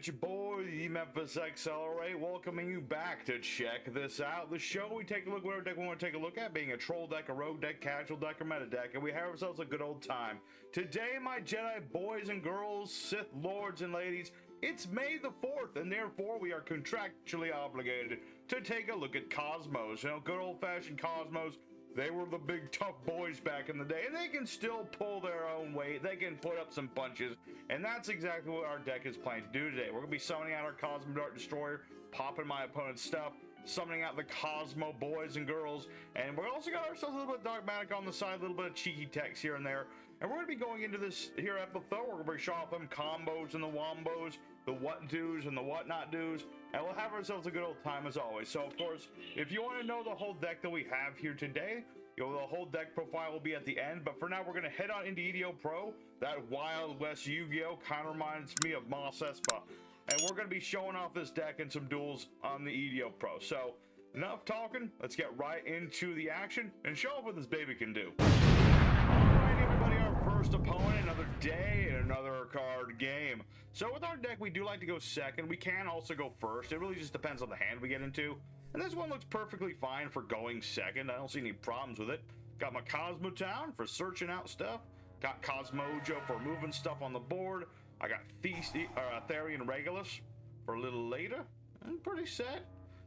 it's your boy, the Memphis Accelerate, welcoming you back to check this out. The show we take a look at whatever deck we want to take a look at, being a troll deck, a rogue deck, casual deck, or meta deck, and we have ourselves a good old time. Today, my Jedi boys and girls, Sith lords and ladies, it's May the 4th, and therefore we are contractually obligated to take a look at Kozmos. You know, good old-fashioned Kozmos. They were the big tough boys back in the day, and they can still pull their own weight. They can put up some punches, and that's exactly what our deck is planning to do today. We're going to be summoning out our Cosmo Dart Destroyer, popping my opponent's stuff, summoning out the Kozmo boys and girls, and we're also got ourselves a little bit of Dogmatic on the side, a little bit of cheeky text here and there, and we're going to be going into this here episode. We're going to be showing off them combos and the wombos, the what do's and the what not do's, and we'll have ourselves a good old time as always. So of course, if you want to know the whole deck that we have here today, the whole deck profile will be at the end, but for now we're going to head on into yugioh Pro. That Wild West Yu-Gi-Oh kind of reminds me of Mos Espa, and we're going to be showing off this deck in some duels on the yugioh Pro. So enough talking, let's get right into the action and show off what this baby can do. Alright everybody, our first opponent, another day and another card game. So with our deck we do like to go second. We can also go first. It really just depends on the hand we get into. And this one looks perfectly fine for going second. I don't see any problems with it. Got my Kozmo Town for searching out stuff. Got Kozmojo for moving stuff on the board. I got Therian Regulus for a little later. I'm pretty set.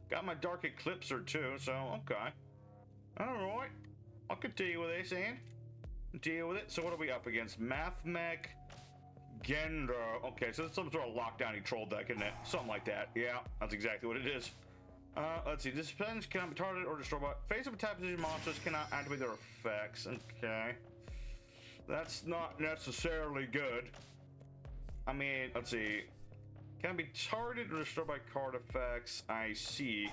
Got my Dark Eclipser too, so okay. Alright. I could deal with this, and deal with it. So what are we up against? Mathmech, Gendo. Okay, so it's some sort of lockdowny troll deck, isn't it? Something like that. Yeah, that's exactly what it is. Let's see. Disciplines cannot be targeted or destroyed by face-up attack position monsters cannot activate their effects. Okay. That's not necessarily good. I mean, let's see. Can be targeted or destroyed by card effects. I see.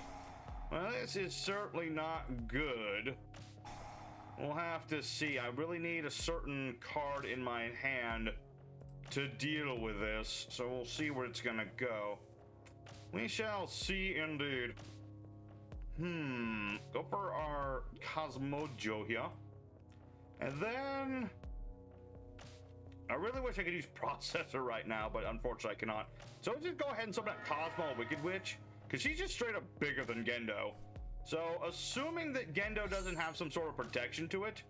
Well, this is certainly not good. We'll have to see. I really need a certain card in my hand to deal with this. So we'll see where it's gonna go. We shall see indeed. Go for our Kozmojo here. And then I really wish I could use Processor right now, but unfortunately I cannot. So let's just go ahead and summon that Kozmo Wicked Witch, because she's just straight up bigger than Gendo. So assuming that Gendo doesn't have some sort of protection to it,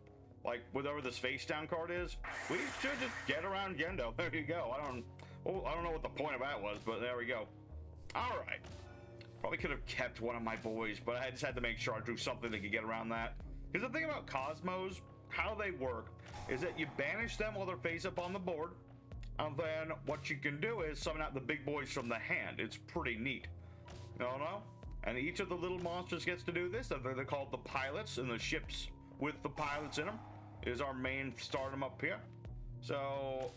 like whatever this face down card is, we should just get around Gendo. There you go. I don't know what the point of that was, but there we go. All right. Probably could have kept one of my boys, but I just had to make sure I drew something that could get around that. Because the thing about Kozmos, how they work, is that you banish them while they're face up on the board, and then what you can do is summon out the big boys from the hand. It's pretty neat. No? And each of the little monsters gets to do this. They're called the pilots, and the ships with the pilots in them is our main stardom up here. So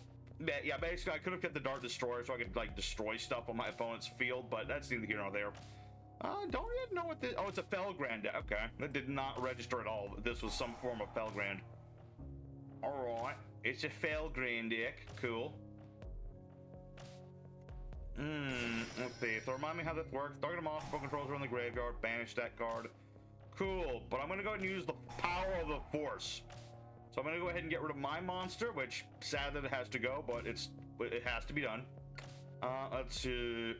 yeah, basically I could have kept the Dart Destroyer so I could like destroy stuff on my opponent's field, but that's neither here nor there. Don't even know what this. Oh, it's a Felgrand. Okay, that did not register at all. This was some form of Felgrand. All right, it's a Felgrand deck. Cool. Let's see. So remind me how this works. Target a monster controls are in the graveyard. Banish that card. Cool. But I'm gonna go ahead and use the power of the Force. So I'm going to go ahead and get rid of my monster, which sad that it has to go, but it has to be done. Let's see.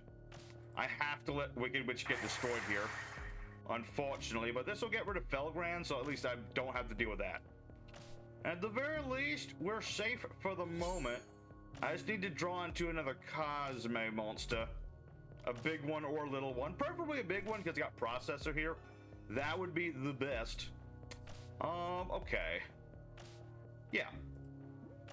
I have to let Wicked Witch get destroyed here, unfortunately, but this will get rid of Felgrand, so at least I don't have to deal with that. At the very least, we're safe for the moment. I just need to draw into another Cosmo monster. A big one or a little one. Preferably a big one because it's got Processor here. That would be the best. Okay.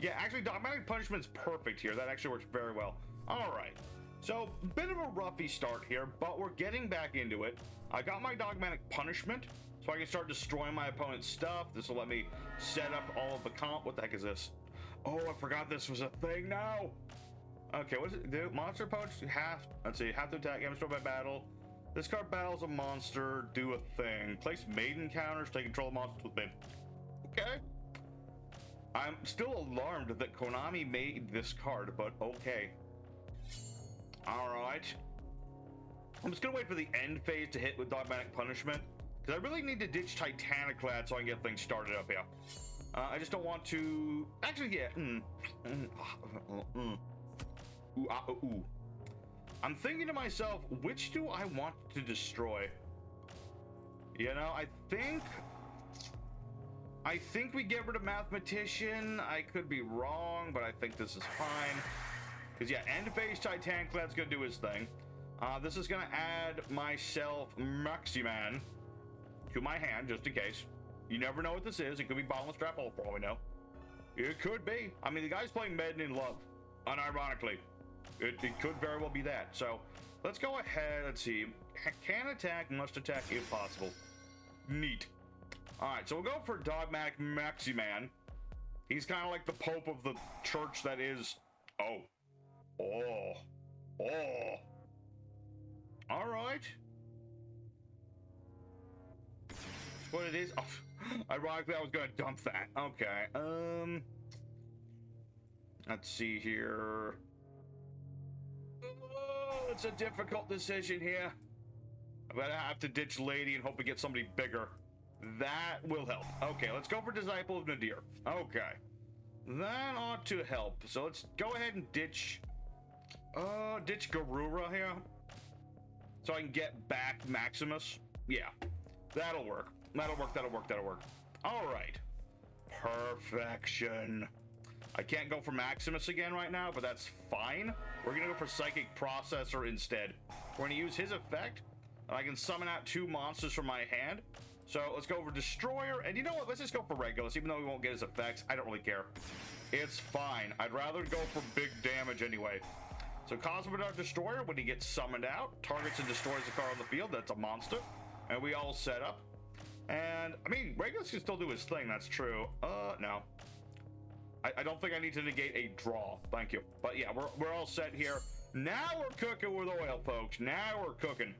Yeah, actually, Dogmatic Punishment's perfect here. That actually works very well. All right. So, bit of a roughy start here, but we're getting back into it. I got my Dogmatic Punishment, so I can start destroying my opponent's stuff. This will let me set up all of the comp. What the heck is this? Oh, I forgot this was a thing now. Okay, what does it do? Monster opponents have to attack, get destroyed by battle. This card battles a monster, do a thing. Place Maiden counters, take control of monsters with Maiden. Okay. I'm still alarmed that Konami made this card, but okay. Alright. I'm just gonna wait for the end phase to hit with Dogmatic Punishment, because I really need to ditch Titaniclad so I can get things started up here. I just don't want to... Actually, yeah. I'm thinking to myself, which do I want to destroy? You know, I think we get rid of Mathematician. I could be wrong, but I think this is fine. Because, yeah, end phase Titanclad's going to do his thing. This is going to add myself Maximan to my hand, just in case. You never know what this is. It could be Bottomless Trap Hole, for all we know. It could be. I mean, the guy's playing Maiden in love, unironically. It could very well be that. So, let's go ahead. Let's see. Can attack, must attack if possible. Neat. Alright, so we'll go for Dogmatic Maximan. He's kind of like the Pope of the church that is... Oh. Alright. What it is... Oh, ironically, I was going to dump that. Okay, let's see here. Oh, it's a difficult decision here. I'm gonna have to ditch Lady and hope we get somebody bigger. That will help. Okay, let's go for Disciple of Nadir. Okay. That ought to help. So let's go ahead and ditch Garura here. So I can get back Maximus. Yeah. That'll work. That'll work. Alright. Perfection. I can't go for Maximus again right now, but that's fine. We're gonna go for Psychic Processor instead. We're gonna use his effect. I can summon out 2 monsters from my hand. So let's go over Destroyer, and you know what? Let's just go for Regulus, even though we won't get his effects. I don't really care. It's fine. I'd rather go for big damage anyway. So Kozmo Destroyer, when he gets summoned out, targets and destroys the card on the field. That's a monster. And we all set up. And, I mean, Regulus can still do his thing, that's true. No. I don't think I need to negate a draw. Thank you. But yeah, we're all set here. Now we're cooking with oil, folks. Now we're cooking.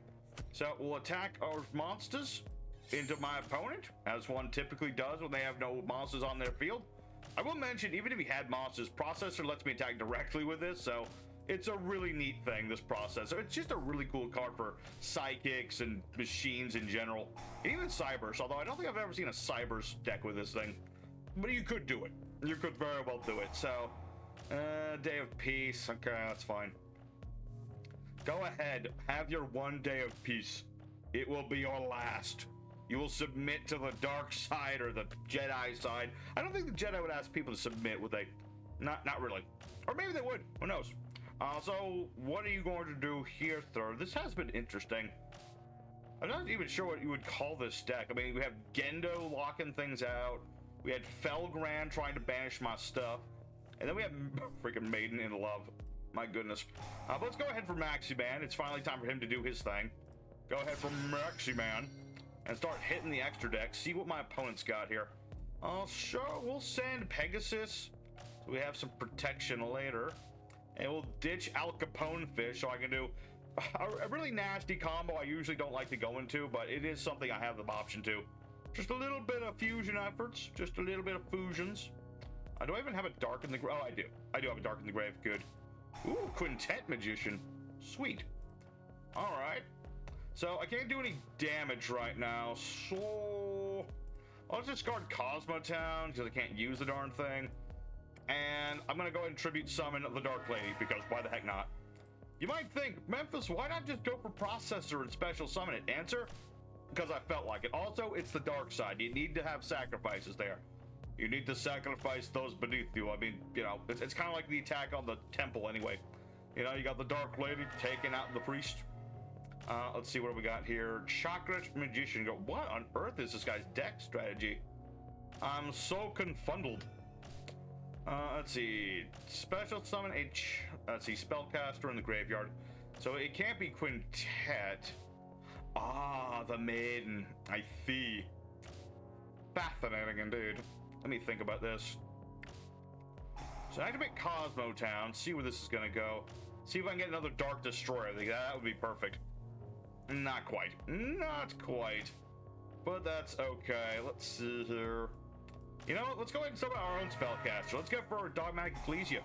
So we'll attack our monsters into my opponent, as one typically does when they have no monsters on their field. I will mention, even if he had monsters, Processor lets me attack directly with this, so it's a really neat thing, this Processor. It's just a really cool card for psychics and machines in general, and even Cybers, although I don't think I've ever seen a Cybers deck with this thing. But you could do it. You could very well do it. So, Day of Peace. Okay, that's fine. Go ahead, have your 1 day of peace. It will be your last. You will submit to the dark side or the Jedi side. I don't think the Jedi would ask people to submit, would they? Not really. Or maybe they would. Who knows? So, what are you going to do here, Third? This has been interesting. I'm not even sure what you would call this deck. I mean, we have Gendo locking things out. We had Felgrand trying to banish my stuff. And then we have freaking Maiden in love. My goodness. But let's go ahead for Maximan. It's finally time for him to do his thing. Go ahead for Maximan. And start hitting the extra deck. See what my opponent's got here. Sure, we'll send Pegasus. So we have some protection later. And we'll ditch Al Capone Fish so I can do a really nasty combo I usually don't like to go into, but it is something I have the option to. Just a little bit of fusion efforts. Just a little bit of fusions. Do I even have a Dark in the Grave? Oh, I do. I do have a Dark in the Grave. Good. Ooh, Quintet Magician. Sweet. Alright. So, I can't do any damage right now, so... I'll just discard Kozmo Town, because I can't use the darn thing. And I'm going to go ahead and Tribute Summon the Dark Lady, because why the heck not? You might think, Memphis, why not just go for Processor and Special Summon it? Answer? Because I felt like it. Also, it's the dark side. You need to have sacrifices there. You need to sacrifice those beneath you. I mean, you know, it's kind of like the attack on the temple anyway. You know, you got the Dark Lady taking out the priest. Let's see what we got here. Chakra Magician. Go. What on earth is this guy's deck strategy? I'm so confuddled. Let's see. Special summon let's see. Spellcaster in the graveyard. So it can't be Quintet. Ah, the Maiden. I see. Fascinating indeed. Let me think about this. So I activate Kozmo Town. See where this is gonna go. See if I can get another Dark Destroyer. I think that would be perfect. Not quite. Not quite. But that's okay. Let's see here. You know what? Let's go ahead and summon our own spellcaster. Let's go for Dogmatic Ecclesia.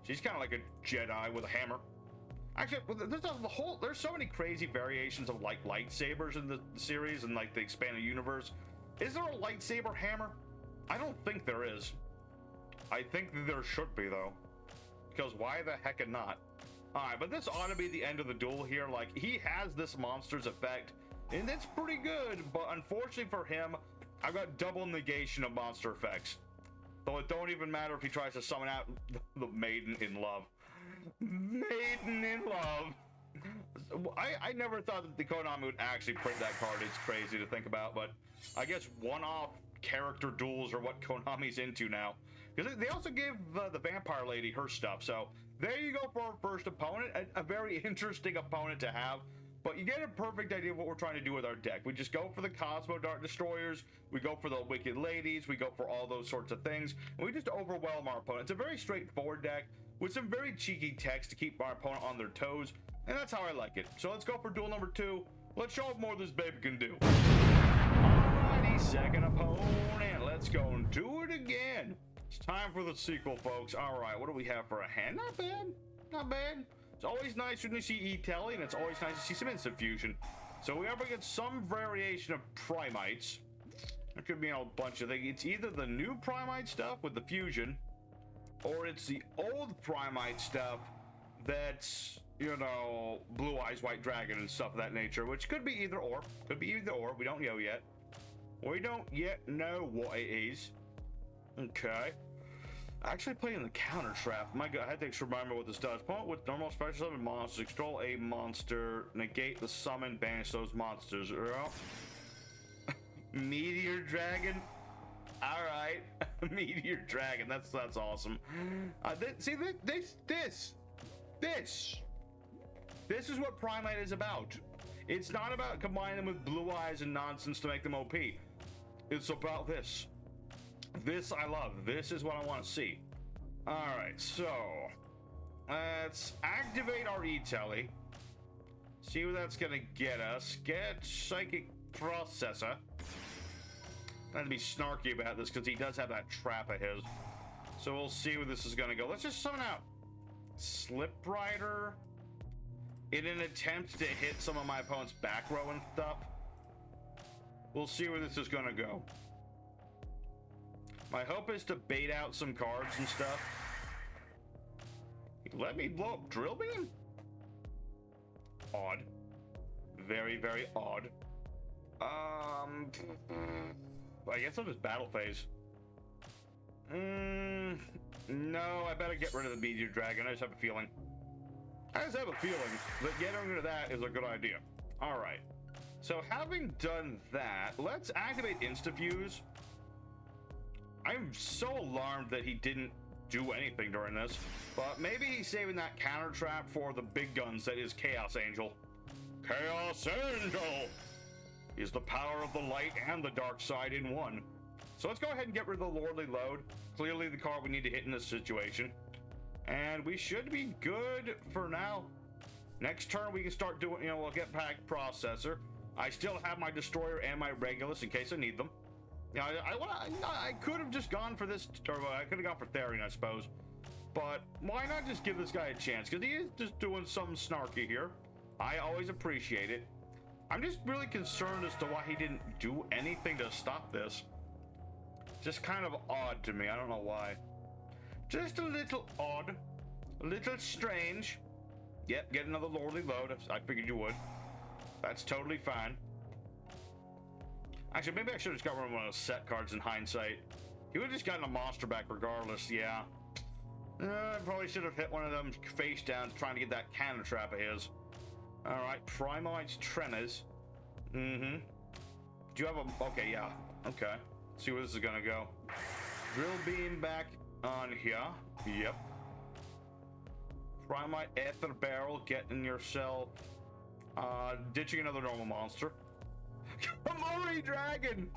She's kind of like a Jedi with a hammer. Actually, there's so many crazy variations of like lightsabers in the series and like the expanded universe. Is there a lightsaber hammer? I don't think there is. I think there should be though. Because why the heck not? Alright, but this ought to be the end of the duel here. Like, he has this monster's effect, and it's pretty good, but unfortunately for him, I've got double negation of monster effects. Though it don't even matter if he tries to summon out the Maiden in Love. Maiden in Love! I never thought that the Konami would actually print that card. It's crazy to think about, but I guess one-off character duels are what Konami's into now. Because they also gave the vampire lady her stuff, so there you go for our first opponent. A very interesting opponent to have, but you get a perfect idea of what we're trying to do with our deck. We just go for the Kozmo Dart Destroyers, we go for the Wicked Ladies, we go for all those sorts of things, and we just overwhelm our opponent. It's a very straightforward deck with some very cheeky text to keep our opponent on their toes, and that's how I like it. So let's go for duel number 2. Let's show what more this baby can do. Alrighty, second opponent. Let's go and do it again. It's time for the sequel, folks. Alright, what do we have for a hand? Not bad. Not bad. It's always nice when you see E-Telly, and it's always nice to see some instant fusion. So we ever get some variation of Primites. There could be a bunch of things. It's either the new Primite stuff with the fusion, or it's the old Primite stuff that's, you know, Blue Eyes White Dragon and stuff of that nature, which could be either or. Could be either or. We don't know yet. We don't yet know what it is. Okay. Actually playing the counter trap. My god, I think to remember what this does. Opponent with normal special summon monsters. Control a monster. Negate the summon. Banish those monsters. Meteor Dragon. Alright. Meteor Dragon. That's awesome. See, this is what Primite is about. It's not about combining them with blue eyes and nonsense to make them OP. It's about this. This I love. This is what I want to see. Alright, so let's activate our E-Telly. See what that's gonna get us. Get Psychic Processor. I'm gonna be snarky about this because he does have that trap of his. So we'll see where this is gonna go. Let's just summon out Slip Rider in an attempt to hit some of my opponent's back row and stuff. We'll see where this is gonna go. My hope is to bait out some cards and stuff. Let me blow up Drill Beam? Odd. Very, very odd. I guess I'll just Battle Phase. No, I better get rid of the Meteor Dragon. I just have a feeling. I just have a feeling that getting rid of that is a good idea. Alright. So having done that, let's activate Insta-Fuse. I'm so alarmed that he didn't do anything during this, but maybe he's saving that counter trap for the big guns that is Chaos Angel. Chaos Angel is the power of the light and the dark side in one. So let's go ahead and get rid of the Lordly Load. Clearly the card we need to hit in this situation. And we should be good for now. Next turn we can start doing, we'll get back Processor. I still have my Destroyer and my Regulus in case I need them. Yeah, I could have just gone for this, or I could have gone for Therian, I suppose. But why not just give this guy a chance? Because he is just doing something snarky here. I always appreciate it. I'm just really concerned as to why he didn't do anything to stop this. Just kind of odd to me. I don't know why. Just a little odd. A little strange. Yep, get another Lordly Load. I figured you would. That's totally fine. Actually, maybe I should have just got rid of one of those set cards in hindsight. He would have just gotten a monster back regardless, yeah. I probably should have hit one of them face downs trying to get that cannon trap of his. Alright, Primite's Tremors. Do you have a... Okay, yeah. Okay. Let's see where this is gonna go. Drill Beam back on here. Yep. Primite Ether Barrel, getting yourself... ditching another normal monster. Kamori Dragon!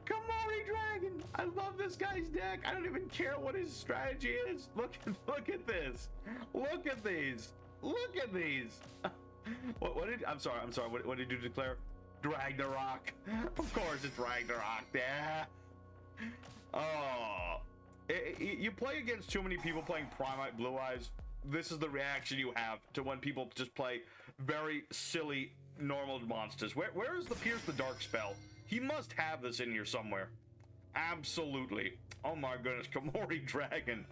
Kamori Dragon! I love this guy's deck. I don't even care what his strategy is. Look at this. Look at these. Look at these. What did I'm sorry. What did you declare? Ragnarok. Of course it's Ragnarok. Yeah. Oh. You play against too many people playing Primite Blue Eyes. This is the reaction you have to when people just play very silly normal monsters. Where is the Pierce the Dark spell? He must have this in here somewhere. Absolutely. Oh my goodness, Komori Dragon.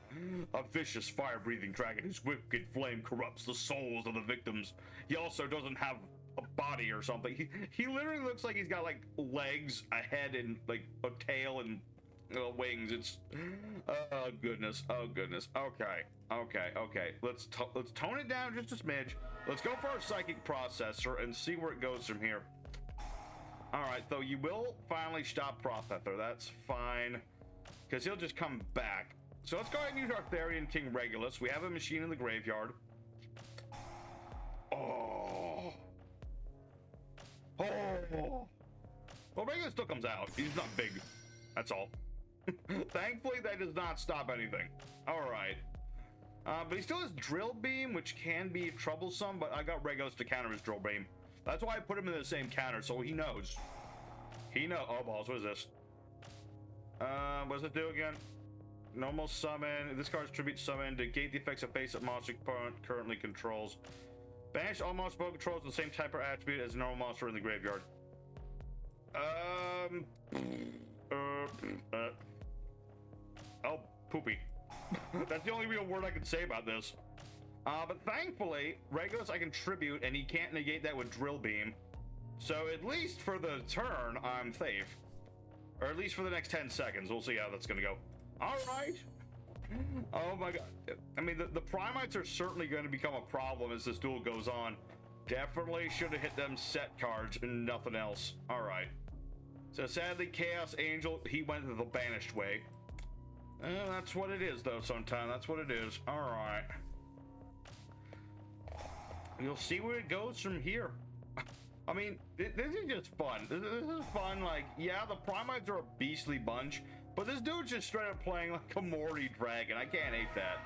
A vicious fire-breathing dragon whose wicked flame corrupts the souls of the victims. He also doesn't have a body or something. He literally looks like he's got like legs, a head, and like a tail and wings. It's oh goodness, oh goodness. Okay. Let's tone it down just a smidge. Let's go for our psychic processor and see where it goes from here. All right, so you will finally stop processor. That's fine, because he'll just come back. So let's go ahead and use our Therian King Regulus. We have a machine in the graveyard. Oh. Well, Regulus still comes out. He's not big. That's all. Thankfully, that does not stop anything. All right. But he still has Drill Beam, which can be troublesome, but I got Regulus to counter his Drill Beam. That's why I put him in the same counter, so he knows. Oh, balls, what is this? What does it do again? Normal summon. This card's tribute summon. Negate the effects of face-up monster opponent currently controls. Banish all monster opponent controls with the same type or attribute as a normal monster in the graveyard. Oh, poopy. That's the only real word I can say about this. But thankfully, Regulus I can tribute, and he can't negate that with Drill Beam. So at least for the turn, I'm safe. Or at least for the next 10 seconds. We'll see how that's gonna go. All right. Oh my god. I mean, the Primites are certainly going to become a problem as this duel goes on. Definitely should have hit them set cards and nothing else. All right. So sadly, Chaos Angel, he went the banished way. That's what it is, though, sometimes. That's what it is. All right. You'll see where it goes from here. I mean, this is just fun. This is fun. Like, yeah, the Primites are a beastly bunch, but this dude's just straight up playing like a Morty Dragon. I can't hate that.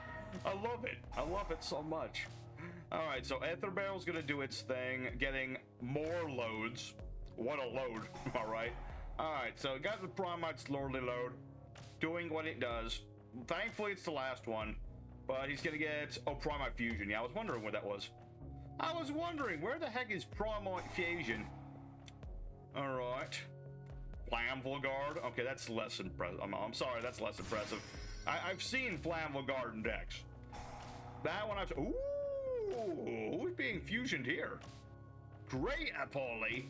I love it. I love it so much. All right, so Ether Barrel's gonna do its thing, getting more loads. What a load. All right. All right, so got the Primite's Lordly load, doing what it does. Thankfully, it's the last one, but he's gonna get Primite Fusion. Yeah, I was wondering where that was. I was wondering, where the heck is Primite Fusion? All right. Flammable Guard. Okay, that's less impressive. I'm sorry, that's less impressive. I've seen Flammable Guard in decks. That one I've... Ooh, who's being fusioned here? Great, Apolly.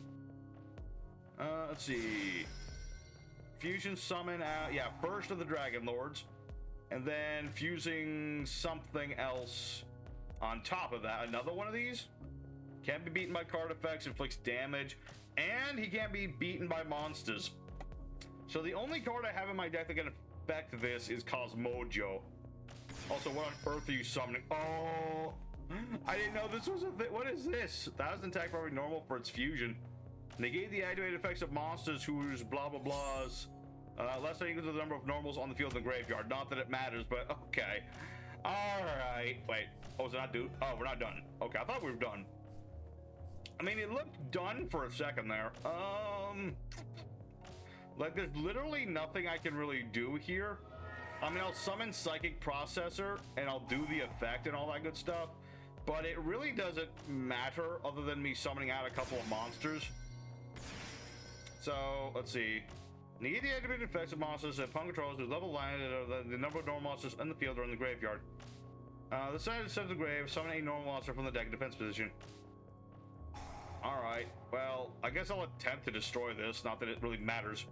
Let's see. Fusion summon out... Yeah, first of the Dragon Lords. And then fusing something else... On top of that, another one of these can't be beaten by card effects, inflicts damage, and he can't be beaten by monsters. So the only card I have in my deck that can affect this is Kozmo. Also, what on earth are you summoning? Oh, I didn't know this was a thing. What is this? 1,000 attack probably normal for its fusion. Negate the activated effects of monsters whose blah blah blahs less than equal to the number of normals on the field in the graveyard. Not that it matters, but okay. All right. Wait. Oh, is it not due? Oh, we're not done. Okay, I thought we were done. I mean, it looked done for a second there. Like, there's literally nothing I can really do here. I mean, I'll summon Psychic Processor, and I'll do the effect and all that good stuff, but it really doesn't matter other than me summoning out a couple of monsters. So, let's see. Negate the activated effects of monsters that opponent controls with level line the number of normal monsters in the field or in the graveyard. The side of the grave, summon a normal monster from the deck in defense position. Alright, well, I guess I'll attempt to destroy this, not that it really matters.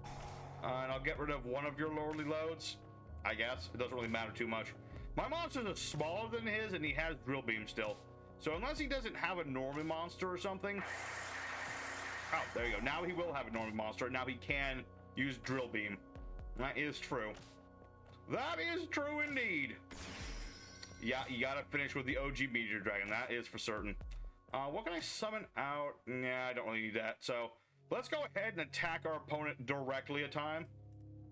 And I'll get rid of one of your lordly loads, I guess. It doesn't really matter too much. My monsters are smaller than his, and he has Drill Beam still. So unless he doesn't have a Norman monster or something... Oh, there you go. Now he will have a Norman monster, and now he can use Drill Beam. That is true. That is true indeed. Yeah, you gotta finish with the OG Meteor Dragon. That is for certain. What can I summon out? Nah, I don't really need that. So let's go ahead and attack our opponent directly a time,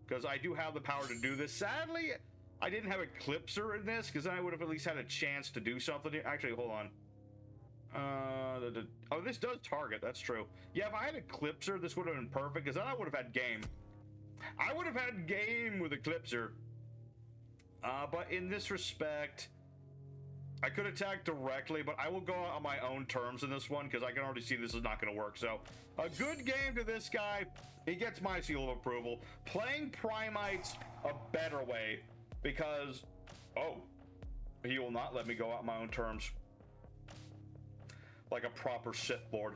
because I do have the power to do this. Sadly, I didn't have Eclipser in this, because then I would have at least had a chance to do something here. Actually, hold on. Oh, this does target. That's true. Yeah, if I had Eclipser, this would have been perfect, because then I would have had game. I would have had game with Eclipser. But in this respect... I could attack directly, but I will go out on my own terms in this one because I can already see this is not going to work. So a good game to this guy. He gets my seal of approval. Playing Primite's a better way because, oh, he will not let me go out on my own terms. Like a proper Sith Lord.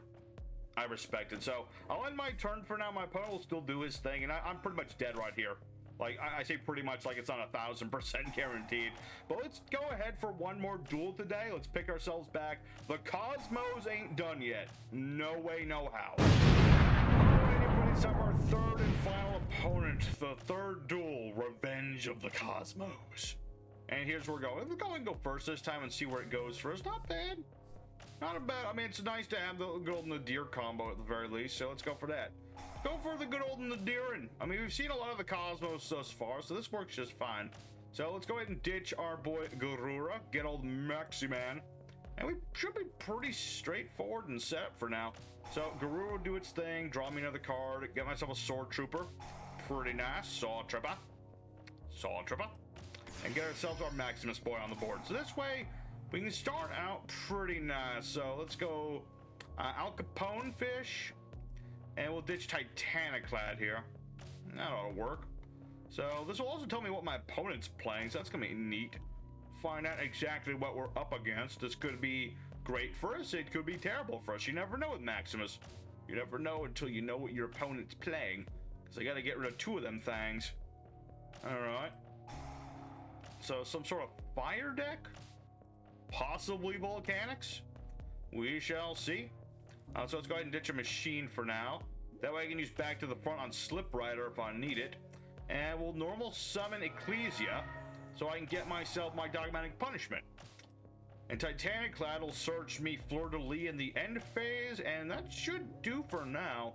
I respect it. So I'll end my turn for now. My opponent will still do his thing, and I'm pretty much dead right here. Like, I say pretty much like it's not 1000% guaranteed. But let's go ahead for one more duel today. Let's pick ourselves back. The Kozmos ain't done yet. No way, no how. Alright, everybody, it's our third and final opponent. The third duel, Revenge of the Kozmos. And here's where we're going. We're going to go first this time and see where it goes first. Not bad. Not a bad. I mean, it's nice to have the good old Nadir combo at the very least. So let's go for that. Go for the good old Nadirin. I mean, we've seen a lot of the Kozmos thus far, so this works just fine. So let's go ahead and ditch our boy Jurrac, get old Maximan, and we should be pretty straightforward and set for now. So Jurrac will do its thing, draw me another card, get myself a Sword Trooper, pretty nice, Saw Trooper, and get ourselves our Maximus boy on the board. So this way, we can start out pretty nice. So let's go Al Capone Fish. And we'll ditch Titaniclad here. That ought to work. So this will also tell me what my opponent's playing, so that's gonna be neat. Find out exactly what we're up against. This could be great for us, it could be terrible for us. You never know with Maximus. You never know until you know what your opponent's playing. Because I gotta get rid of two of them things. Alright. So some sort of fire deck? Possibly volcanics? We shall see. So let's go ahead and ditch a machine for now. That way I can use back to the front on Slip Rider if I need it. And we'll normal summon Ecclesia so I can get myself my dogmatic punishment. And Titaniclad will search me Fleur de Lis in the end phase, and that should do for now.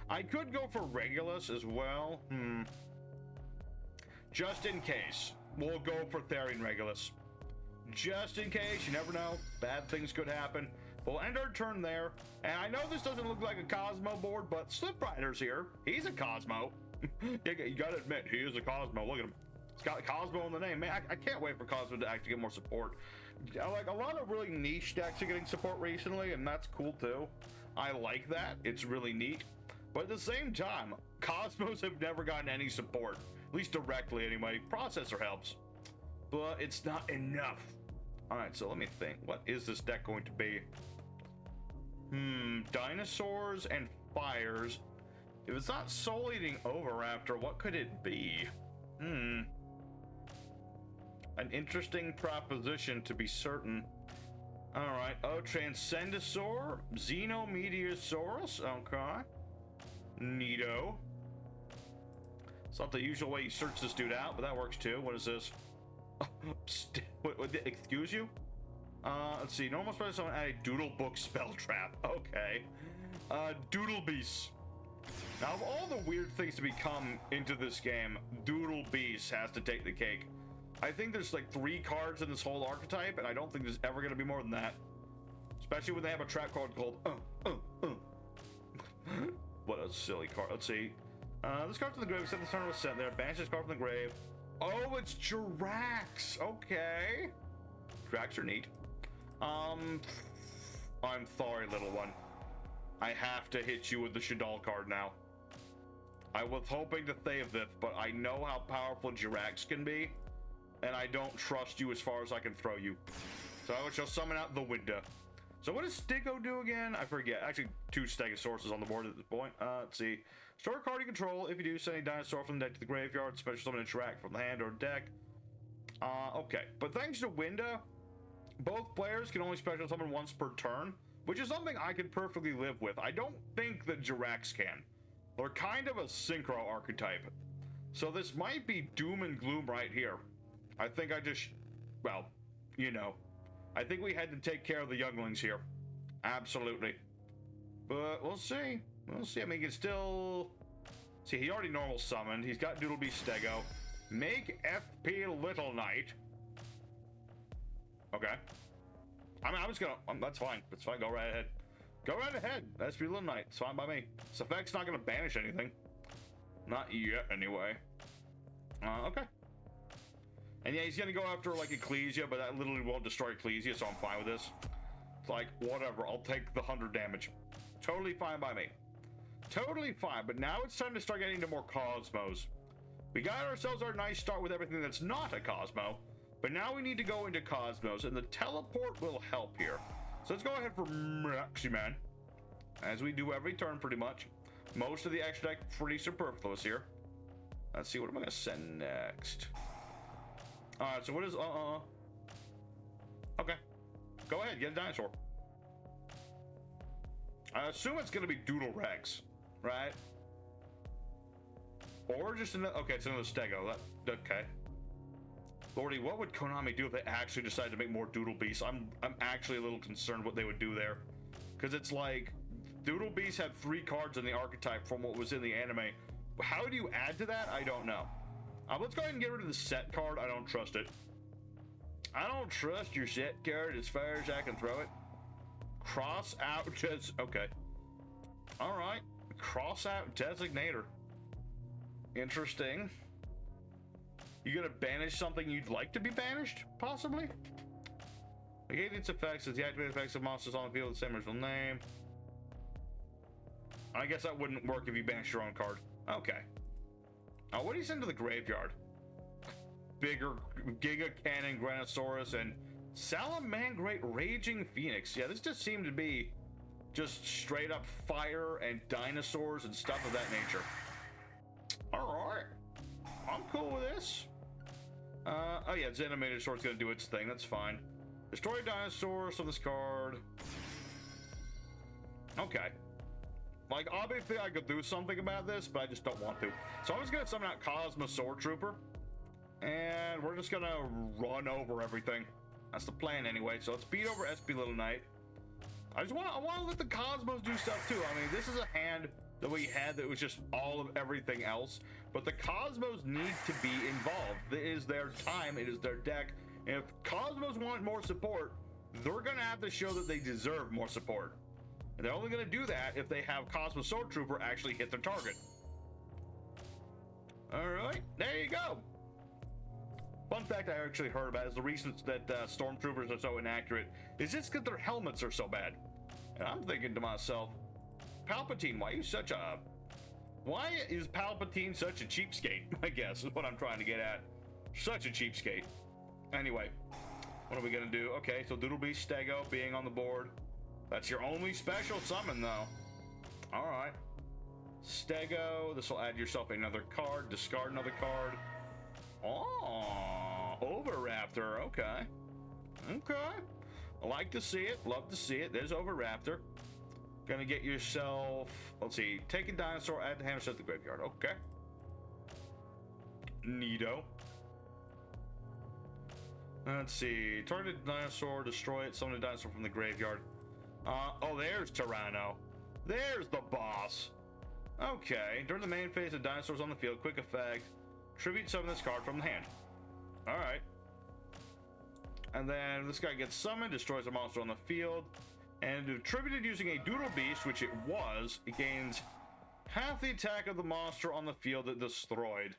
I could go for Regulus as well. Just in case, we'll go for Therian Regulus. Just in case, you never know. Bad things could happen. We'll end our turn there, and I know this doesn't look like a Kozmo board, but Slip Rider's here. He's a Kozmo. You gotta admit, he is a Kozmo. Look at him. It's got Kozmo in the name. Man, I can't wait for Kozmo to actually get more support. Like, a lot of really niche decks are getting support recently, and that's cool too. I like that. It's really neat. But at the same time, Kozmos have never gotten any support. At least directly, anyway. Processor helps. But it's not enough. Alright, so let me think. What is this deck going to be? Dinosaurs and fires. If it's not Soul Eating Overraptor, what could it be? An interesting proposition to be certain. Alright, oh, Transcendosaur, Xenometeorosaurus, okay. Neato. It's not the usual way you search this dude out, but that works too. What is this? Excuse you? Let's see. Normal spell summon add a Doodle Book spell trap. Okay. Doodle Beast. Now, of all the weird things to become into this game, Doodle Beast has to take the cake. I think there's like 3 cards in this whole archetype, and I don't think there's ever going to be more than that. Especially when they have a trap card called What a silly card. Let's see. This card from the grave, set the turn was sent there. Banish this card from the grave. Oh, it's Jurracs. Okay. Jurracs are neat. I'm sorry, little one. I have to hit you with the Shadal card now. I was hoping to save this, but I know how powerful Jurracs can be, and I don't trust you as far as I can throw you. So I shall summon out the window. So what does Stego do again? I forget. Actually, 2 Stegosaurus on the board at this point. Let's see. Store a card you control. If you do, send a dinosaur from the deck to the graveyard. Special summon a Jurrac from the hand or deck. Okay. But thanks to Winda, both players can only special summon once per turn, which is something I can perfectly live with. I don't think that Jurracs can. They're kind of a synchro archetype. So this might be doom and gloom right here. I think well, you know. I think we had to take care of the younglings here. Absolutely. But we'll see. We'll see. I mean, he can still... See, he already normal summoned. He's got Doodle Beast Stego. Make FP Little Knight. Okay. I mean, I'm just gonna... that's fine. That's fine. Go right ahead. Go right ahead. SP Little Knight. It's fine by me. This effect's not gonna banish anything. Not yet, anyway. Okay. And yeah, he's gonna go after like Ecclesia, but that literally won't destroy Ecclesia, so I'm fine with this. It's like, whatever, I'll take the 100 damage. Totally fine by me. Totally fine, but now it's time to start getting into more Kozmos. We got ourselves our nice start with everything that's not a Kozmo, but now we need to go into Kozmos, and the teleport will help here. So let's go ahead for Maximan, as we do every turn pretty much. Most of the extra deck pretty superfluous here. Let's see, what am I gonna send next? Alright, so what is okay. Go ahead, get a dinosaur. I assume it's gonna be Doodle Rex, right? Or just another, okay, it's another Stego. Okay. Lordy, what would Konami do if they actually decided to make more Doodle Beasts? I'm actually a little concerned what they would do there. Because it's like, Doodle Beasts had 3 cards in the archetype from what was in the anime. How do you add to that? I don't know. Let's go ahead and get rid of the set card. I don't trust it. I don't trust your set card as far as I can throw it. Cross out just okay. Alright. Cross out designator. Interesting. You gonna banish something you'd like to be banished? Possibly? Negate its effects as the activated effects of monsters on the field with the same original name. I guess that wouldn't work if you banished your own card. Okay. What do you send to the graveyard? Bigger Giga Cannon Granosaurus and Salamangrate Raging Phoenix. Yeah, this just seemed to be just straight up fire and dinosaurs and stuff of that nature. Alright. I'm cool with this. Oh yeah, Xenomated Sword's gonna do its thing, that's fine. Destroy dinosaurs on this card. Okay. Like, obviously I could do something about this, but I just don't want to. So I'm just gonna summon out Kozmo Sword Trooper. And we're just gonna run over everything. That's the plan anyway. So let's beat over SP Little Knight. I wanna let the Cosmos do stuff too. I mean, this is a hand that we had that was just all of everything else. But the Cosmos need to be involved. It is their time, it is their deck. And if Cosmos want more support, they're gonna have to show that they deserve more support. And they're only gonna do that if they have Cosmo Sword Trooper actually hit their target. Alright, there you go. Fun fact I actually heard about is the reason that Stormtroopers are so inaccurate is just because their helmets are so bad. And I'm thinking to myself, Palpatine, why is Palpatine such a cheapskate? I guess is what I'm trying to get at. Such a cheapskate. Anyway, what are we gonna do? Okay, so Doodle Beast Stego being on the board. That's your only special summon though. Alright. Stego, this will add yourself another card, discard another card. Oh, Overraptor, okay. Okay. I like to see it, love to see it. There's Overraptor. Gonna get yourself, let's see, take a dinosaur, add the hand, set the graveyard. Okay. Neato. Let's see, target dinosaur, destroy it, summon a dinosaur from the graveyard. Oh, there's Tyranno. There's the boss. Okay, during the main phase of dinosaurs on the field, quick effect, tribute summon this card from the hand. Alright. And then this guy gets summoned, destroys a monster on the field, and attributed using a Doodle Beast, which it was, it gains half the attack of the monster on the field it destroyed.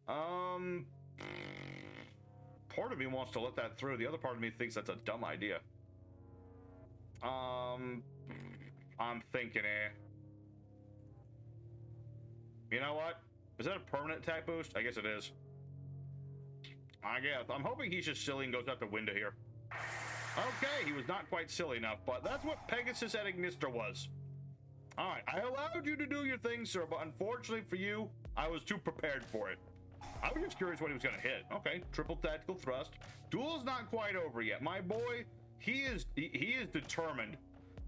Part of me wants to let that through. The other part of me thinks that's a dumb idea. I'm thinking, you know what? Is that a permanent attack boost? I guess it is. I guess. I'm hoping he's just silly and goes out the window here. Okay, he was not quite silly enough, but that's what Pegasus at Ignister was. Alright, I allowed you to do your thing, sir, but unfortunately for you, I was too prepared for it. I was just curious what he was going to hit. Okay, triple tactical thrust. Duel's not quite over yet. My boy, he is determined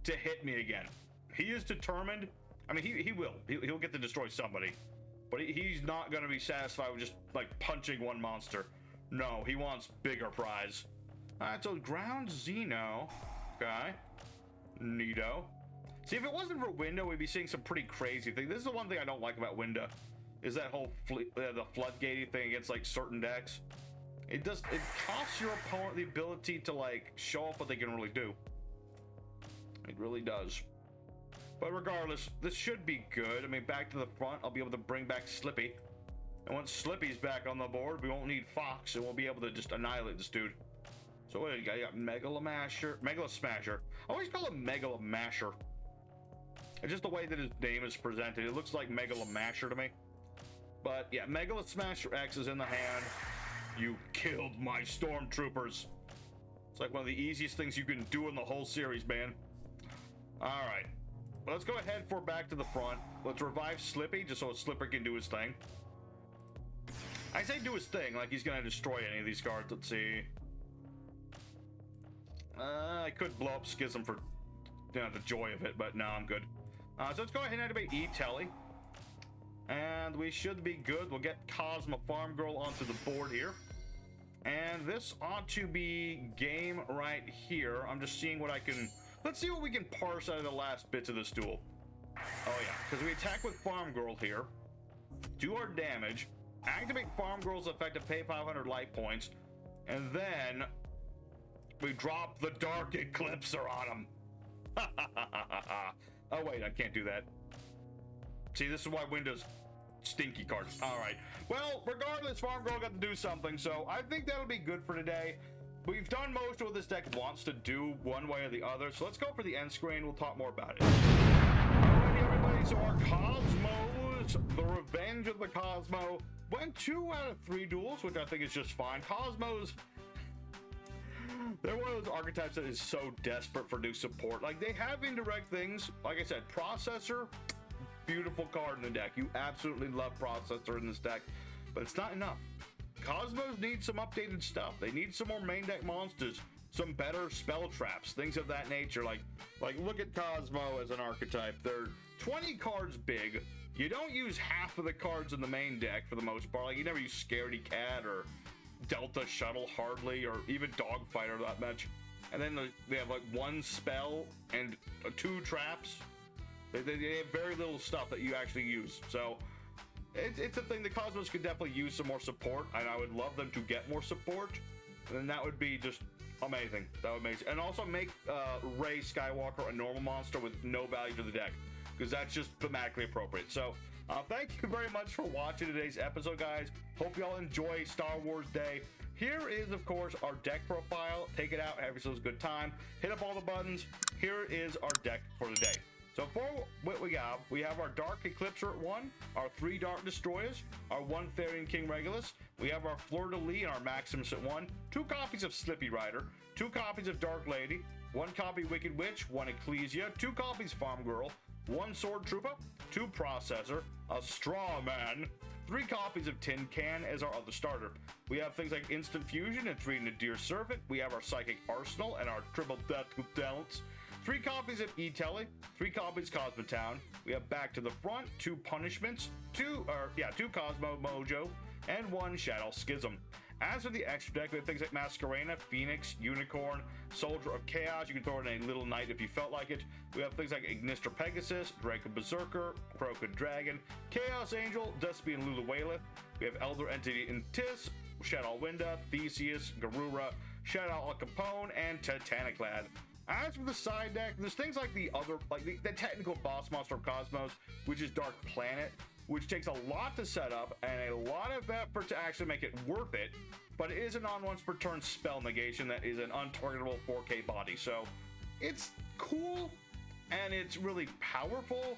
to hit me again. He is determined. I mean, he will. He'll get to destroy somebody. But he's not going to be satisfied with just, like, punching one monster. No, he wants bigger prize. Alright, so ground Xeno. Okay. Neato. See, if it wasn't for Window, we'd be seeing some pretty crazy things. This is the one thing I don't like about Window, is that whole the floodgatey thing against, like, certain decks. It costs your opponent the ability to, like, show off what they can really do. It really does. But regardless, this should be good. I mean, back to the front, I'll be able to bring back Slippy. And once Slippy's back on the board, we won't need Fox, and we'll be able to just annihilate this dude. So what do you got? You got Megala Smasher. I always call him Megala Masher. It's just the way that his name is presented. It looks like Megala Masher to me. But yeah, Megala Smasher X is in the hand. You killed my stormtroopers. It's like one of the easiest things you can do in the whole series, man. All right, let's go ahead for back to the front. Let's revive Slippy just so Slipper can do his thing. I say do his thing like he's gonna destroy any of these cards. Let's see. I could blow up Schism for the joy of it, but no, I'm good. So let's go ahead and activate E-Telly. And we should be good. We'll get Kozmo Farm Girl onto the board here. And this ought to be game right here. I'm just seeing what I can... Let's see what we can parse out of the last bits of this duel. Oh yeah, because we attack with Farm Girl here. Do our damage. Activate Farm Girl's effect to pay 500 life points. And then... we drop the Dark Eclipser on him. Oh wait, I can't do that. See, this is why Windows stinky cards. All right. Well, regardless, Farm Girl got to do something, so I think that'll be good for today. We've done most of what this deck wants to do one way or the other, so let's go for the end screen. We'll talk more about it. Alrighty, everybody. So our Cosmos, the Revenge of the Kozmo, went 2 out of 3 duels, which I think is just fine. Cosmos, they're one of those archetypes that is so desperate for new support. Like, they have indirect things. Like I said, Processor, beautiful card in the deck. You absolutely love Processor in this deck, but it's not enough. Cosmos need some updated stuff. They need some more main deck monsters, some better spell traps, things of that nature. Like look at Kozmo as an archetype. They're 20 cards big. You don't use half of the cards in the main deck for the most part. Like, you never use Scaredy Cat or Delta Shuttle hardly, or even Dogfighter that much. And then they have like 1 spell and 2 traps. They have very little stuff that you actually use. So it's a thing. The Cosmos could definitely use some more support, and I would love them to get more support. And that would be just amazing. That would be amazing. And also make Rey Skywalker a normal monster with no value to the deck, because that's just thematically appropriate. So thank you very much for watching today's episode, guys. Hope y'all enjoy Star Wars Day. Here is, of course, our deck profile. Take it out, have yourselves a good time. Hit up all the buttons. Here is our deck for the day. So for what we got, we have our Dark Eclipser at 1, our 3 Dark Destroyers, our 1 Therian King Regulus, we have our Fleur de Lis and our Maximus at 1, 2 copies of Slippy Rider, 2 copies of Dark Lady, 1 copy Wicked Witch, 1 Ecclesia, 2 copies Farm Girl, 1 Sword Trooper, 2 Processor, a Straw Man, 3 copies of Tin Can as our other starter. We have things like Instant Fusion and 3 Nadir Servant. We have our Psychic Arsenal and our Triple Death Talents. 3 copies of E-Telly, 3 copies Cosmotown. We have Back to the Front, 2 Punishments, 2 Cosmo Mojo, and 1 Shadow Schism. As for the extra deck, we have things like Masquerena, Phoenix, Unicorn, Soldier of Chaos. You can throw in a Little Knight if you felt like it. We have things like Ignister Pegasus, Draco Berserker, Crooked Dragon, Chaos Angel, Despian Luluwaleth. We have Elder Entity Intis, Shadow Winda, Theseus, Garura, Shadow Al Capone, and Titaniclad. As for the side deck, there's things like the technical boss monster of Cosmos, which is Dark Planet, which takes a lot to set up and a lot of effort to actually make it worth it, but it is a non-once per turn spell negation that is an untargetable 4K body. So it's cool and it's really powerful,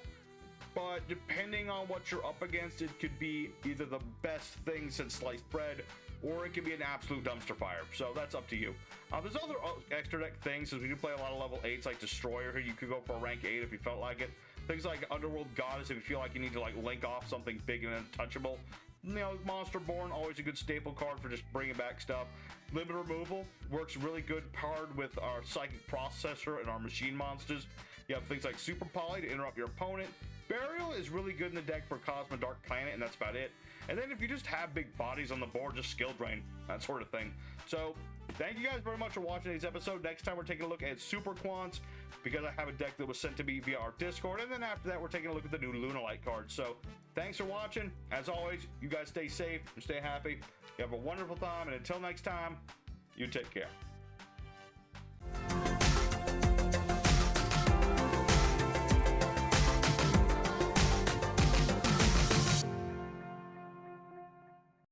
but depending on what you're up against, it could be either the best thing since sliced bread, or it could be an absolute dumpster fire. So that's up to you. There's other extra deck things, since we do play a lot of level 8s like Destroyer here. You could go for a rank 8 if you felt like it. Things like Underworld Goddess if you feel like you need to link off something big and untouchable. You know, Monster Born, always a good staple card for just bringing back stuff. Limit Removal works really good paired with our Psychic Processor and our Machine Monsters. You have things like Super Poly to interrupt your opponent. Burial is really good in the deck for Cosmo Dark Planet, and that's about it. And then if you just have big bodies on the board, just Skill Drain, that sort of thing. So thank you guys very much for watching today's episode. Next time we're taking a look at Super Quants, because I have a deck that was sent to me via our Discord. And then after that, we're taking a look at the new Lunalite cards. So thanks for watching. As always, you guys stay safe and stay happy. You have a wonderful time. And until next time, you take care.